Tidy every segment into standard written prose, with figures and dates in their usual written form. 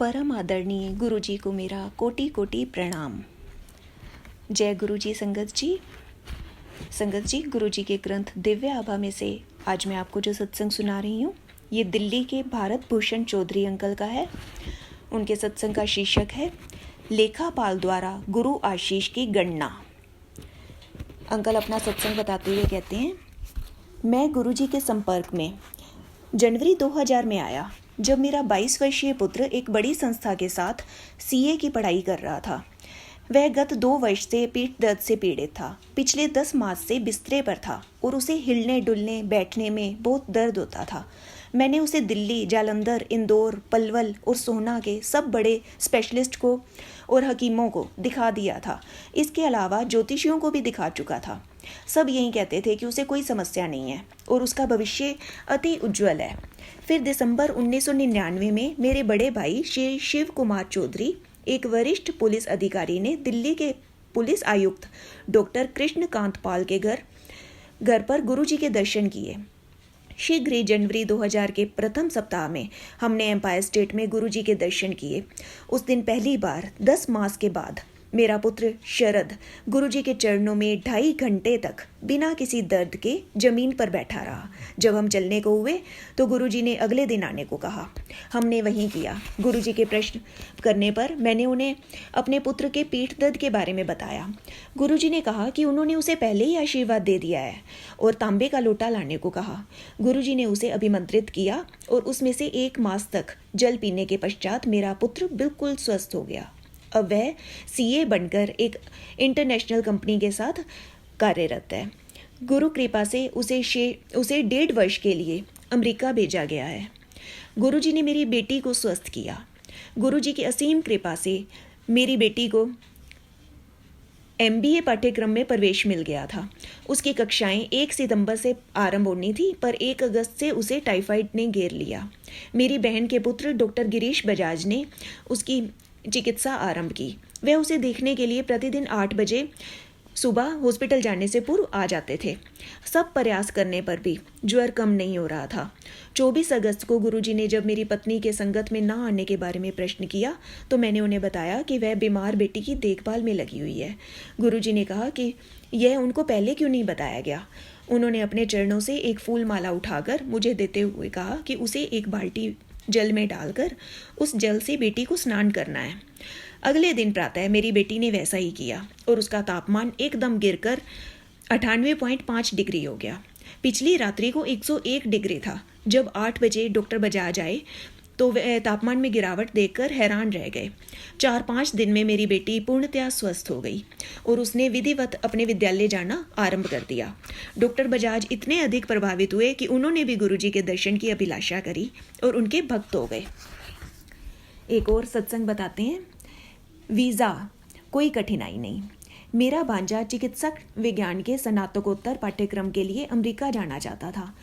परम आदरणीय गुरुजी को मेरा कोटि कोटि प्रणाम। जय गुरुजी। संगत जी, गुरुजी के ग्रंथ दिव्य आभा में से आज मैं आपको जो सत्संग सुना रही हूँ, ये दिल्ली के भारत भूषण चौधरी अंकल का है। उनके सत्संग का शीर्षक है लेखापाल द्वारा गुरु आशीष की गणना। अंकल अपना सत्संग बताते हुए कहते हैं, मैं गुरुजी के संपर्क में जनवरी 2000 में आया, जब मेरा 22 वर्षीय पुत्र एक बड़ी संस्था के साथ सीए की पढ़ाई कर रहा था। वह गत 2 वर्ष से पीठ दर्द से पीड़ित था। पिछले 10 मास से बिस्तरे पर था और उसे हिलने डुलने बैठने में बहुत दर्द होता था। मैंने उसे दिल्ली, जालंधर, इंदौर, पलवल और सोहना के सब बड़े स्पेशलिस्ट को और हकीमों को दिखा दिया था। इसके अलावा ज्योतिषियों को भी दिखा चुका था। सब यही कहते थे कि उसे कोई समस्या नहीं है और उसका भविष्य अति उज्जवल है। फिर दिसंबर 1999 में मेरे बड़े भाई श्री शिव कुमार चौधरी, एक वरिष्ठ पुलिस अधिकारी, ने दिल्ली के पुलिस आयुक्त डॉक्टर कृष्णकांत पाल के घर पर गुरुजी के दर्शन किए। शीघ्र ही जनवरी 2000 के प्रथम सप्ताह में हमने एम्पायर स्टेट में गुरुजी के दर्शन किए। उस दिन पहली बार 10 मास के बाद मेरा पुत्र शरद गुरुजी के चरणों में 2.5 घंटे तक बिना किसी दर्द के जमीन पर बैठा रहा। जब हम चलने को हुए तो गुरुजी ने अगले दिन आने को कहा। हमने वहीं किया। गुरुजी के प्रश्न करने पर मैंने उन्हें अपने पुत्र के पीठ दर्द के बारे में बताया। गुरुजी ने कहा कि उन्होंने उसे पहले ही आशीर्वाद दे दिया है और तांबे का लोटा लाने को कहा। गुरुजी ने उसे अभिमंत्रित किया और उसमें से 1 मास तक जल पीने के पश्चात मेरा पुत्र बिल्कुल स्वस्थ हो गया। अब वह सीए बनकर एक इंटरनेशनल कंपनी के साथ कार्यरत है। गुरु कृपा से उसे 1.5 वर्ष के लिए अमेरिका भेजा गया है। गुरुजी ने मेरी बेटी को स्वस्थ किया। गुरुजी की असीम कृपा से मेरी बेटी को MBA पाठ्यक्रम में प्रवेश मिल गया था। उसकी कक्षाएं 1 सितंबर से आरंभ होनी थी, पर 1 अगस्त से उसे टाइफाइड ने घेर लिया। मेरी बहन के पुत्र डॉक्टर गिरीश बजाज ने उसकी चिकित्सा आरंभ की। वह उसे देखने के लिए प्रतिदिन 8 बजे सुबह हॉस्पिटल जाने से पूर्व आ जाते थे। सब प्रयास करने पर भी ज्वर कम नहीं हो रहा था। 24 अगस्त को गुरुजी ने जब मेरी पत्नी के संगत में ना आने के बारे में प्रश्न किया तो मैंने उन्हें बताया कि वह बीमार बेटी की देखभाल में लगी हुई है। गुरुजी ने कहा कि यह उनको पहले क्यों नहीं बताया गया। उन्होंने अपने चरणों से एक फूल माला उठाकर मुझे देते हुए कहा कि उसे एक बाल्टी जल में डालकर उस जल से बेटी को स्नान करना है। अगले दिन प्रातः मेरी बेटी ने वैसा ही किया और उसका तापमान एकदम गिरकर 98.5 डिग्री हो गया। पिछली रात्रि को 101 डिग्री था। जब 8 बजे डॉक्टर बजाज आए तो वह तापमान में गिरावट देखकर हैरान रह गए। 4-5 दिन में मेरी बेटी पूर्णतया स्वस्थ हो गई और उसने विधिवत अपने विद्यालय जाना आरंभ कर दिया। डॉक्टर बजाज इतने अधिक प्रभावित हुए कि उन्होंने भी गुरुजी के दर्शन की अभिलाषा करी और उनके भक्त हो गए। एक और सत्संग बताते हैं। वीज़ा कोई कठिनाई नहीं। मेरा भांजा चिकित्सक विज्ञान के स्नातकोत्तर पाठ्यक्रम के लिए अमेरिका जाना चाहता था।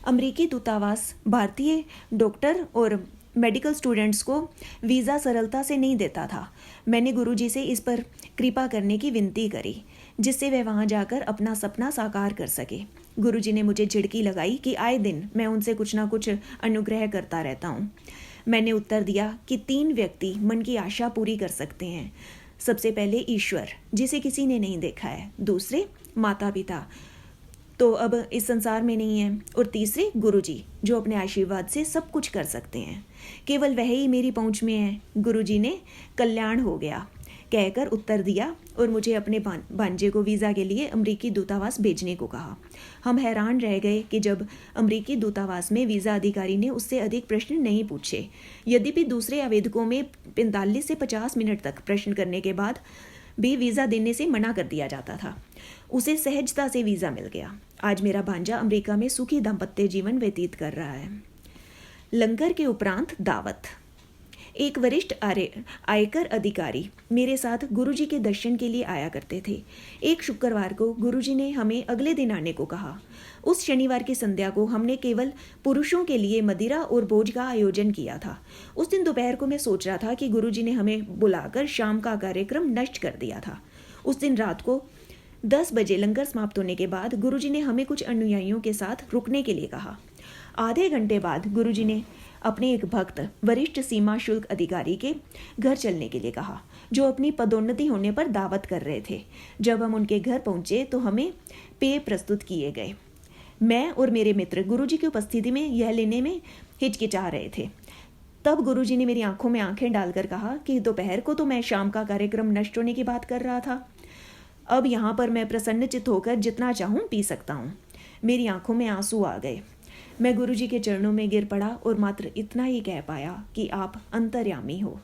अमेरिकी दूतावास भारतीय डॉक्टर और मेडिकल स्टूडेंट्स को वीज़ा सरलता से नहीं देता था। मैंने गुरुजी से इस पर कृपा करने की विनती करी, जिससे वह वहां जाकर अपना सपना साकार कर सके। गुरुजी ने मुझे झिड़की लगाई कि आए दिन मैं उनसे कुछ ना कुछ अनुग्रह करता रहता हूँ। मैंने उत्तर दिया कि 3 व्यक्ति मन की आशा पूरी कर सकते हैं। सबसे पहले ईश्वर, जिसे किसी ने नहीं देखा है। दूसरे माता पिता, तो अब इस संसार में नहीं है। और तीसरे गुरुजी, जो अपने आशीर्वाद से सब कुछ कर सकते हैं। केवल वह ही मेरी पहुंच में है। गुरुजी ने कल्याण हो गया कहकर उत्तर दिया और मुझे अपने भांजे को वीज़ा के लिए अमेरिकी दूतावास भेजने को कहा। हम हैरान रह गए कि जब अमेरिकी दूतावास में वीज़ा अधिकारी ने उससे अधिक प्रश्न नहीं पूछे। यद्यपि दूसरे आवेदकों में 45 से 50 मिनट तक प्रश्न करने के बाद भी वीज़ा देने से मना कर दिया जाता था, उसे सहजता से वीज़ा मिल गया। आज मेरा भांजा अमेरिका में सुखी दाम्पत्य जीवन व्यतीत कर रहा है। लंगर के उपरांत दावत। एक वरिष्ठ आयकर अधिकारी मेरे साथ गुरुजी के दर्शन के लिए आया करते थे। एक शुक्रवार को गुरुजी ने हमें अगले दिन आने को कहा। उस शनिवार की संध्या को हमने केवल पुरुषों के लिए मदिरा और भोज का आयोजन किया था। उस दिन दोपहर को मैं सोच रहा था कि गुरुजी ने हमें बुलाकर शाम का कार्यक्रम नष्ट कर दिया था। उस दिन रात को 10 बजे लंगर समाप्त होने के बाद गुरुजी ने हमें कुछ अनुयायियों के साथ रुकने के लिए कहा। आधे घंटे बाद गुरुजी ने अपने एक भक्त वरिष्ठ सीमा शुल्क अधिकारी के घर चलने के लिए कहा, जो अपनी पदोन्नति होने पर दावत कर रहे थे। जब हम उनके घर पहुंचे तो हमें पेय प्रस्तुत किए गए। मैं और मेरे मित्र गुरुजी की उपस्थिति में यह लेने में हिचकिचा रहे थे। तब गुरुजी ने मेरी आंखों में आंखें डालकर कहा कि दोपहर को तो मैं शाम का कार्यक्रम नष्ट होने की बात कर रहा था। अब यहाँ पर मैं प्रसन्नचित्त होकर जितना चाहूँ पी सकता हूँ। मेरी आंखों में आंसू आ गए। मैं गुरुजी के चरणों में गिर पड़ा और मात्र इतना ही कह पाया कि आप अंतर्यामी हो।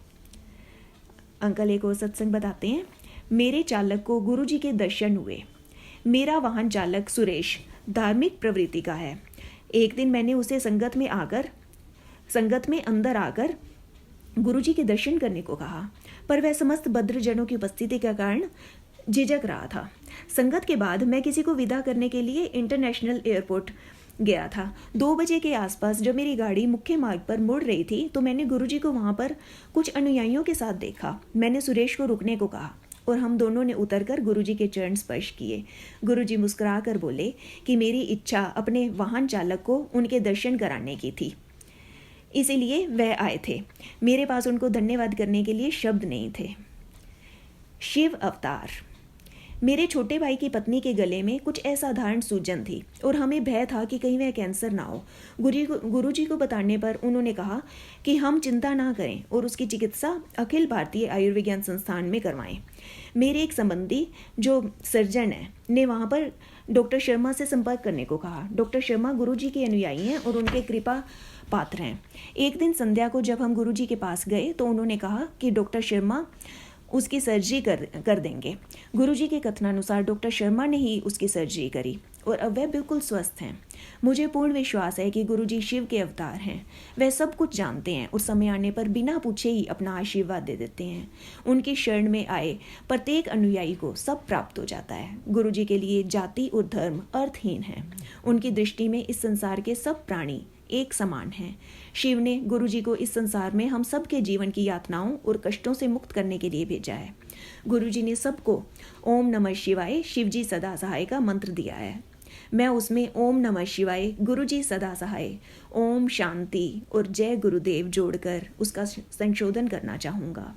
अंकल एक और सत्संग बताते हैं। मेरे चालक को गुरुजी के दर्शन हुए। मेरा वाहन चालक सुरेश धार्मिक प्रवृत्ति का है। एक दिन मैंने उसे संगत में अंदर आकर गुरुजी के दर्शन करने को कहा, पर वह समस्त भद्रजनों की उपस्थिति के कारण झिझक रहा था। संगत के बाद मैं किसी को विदा करने के लिए इंटरनेशनल एयरपोर्ट गया था। 2 बजे के आसपास जब मेरी गाड़ी मुख्य मार्ग पर मुड़ रही थी तो मैंने गुरुजी को वहां पर कुछ अनुयायियों के साथ देखा। मैंने सुरेश को रुकने को कहा और हम दोनों ने उतरकर गुरुजी के चरण स्पर्श किए। गुरुजी मुस्कुरा कर बोले कि मेरी इच्छा अपने वाहन चालक को उनके दर्शन कराने की थी, इसीलिए वह आए थे। मेरे पास उनको धन्यवाद करने के लिए शब्द नहीं थे। शिव अवतार। मेरे छोटे भाई की पत्नी के गले में कुछ असाधारण सूजन थी और हमें भय था कि कहीं वह कैंसर ना हो। गुरुजी को बताने पर उन्होंने कहा कि हम चिंता ना करें और उसकी चिकित्सा अखिल भारतीय आयुर्विज्ञान संस्थान में करवाएं। मेरे एक संबंधी जो सर्जन है ने वहाँ पर डॉक्टर शर्मा से संपर्क करने को कहा। डॉक्टर शर्मा गुरुजी के अनुयायी हैं और उनके कृपा पात्र हैं। एक दिन संध्या को जब हम गुरुजी के पास गए तो उन्होंने कहा कि डॉक्टर शर्मा उसकी सर्जरी कर देंगे। गुरुजी के कथनानुसार डॉक्टर शर्मा ने ही उसकी सर्जरी करी और अब वह बिल्कुल स्वस्थ हैं। मुझे पूर्ण विश्वास है कि गुरुजी शिव के अवतार हैं। वह सब कुछ जानते हैं और समय आने पर बिना पूछे ही अपना आशीर्वाद दे देते हैं। उनकी शरण में आए प्रत्येक अनुयायी को सब प्राप्त हो जाता है। गुरुजी के लिए जाति और धर्म अर्थहीन है। उनकी दृष्टि में इस संसार के सब प्राणी एक समान हैं। शिव ने गुरुजी को इस संसार में हम सबके जीवन की यातनाओं और कष्टों से मुक्त करने के लिए भेजा है। गुरुजी ने सबको ओम नमः शिवाय शिवजी सदा सहाय का मंत्र दिया है। मैं उसमें ओम नमः शिवाय गुरुजी सदा सहाय, ओम शांति और जय गुरुदेव जोड़कर उसका संशोधन करना चाहूँगा।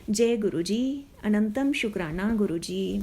जय गुरुजी, अनंतम शुक्राना गुरुजी।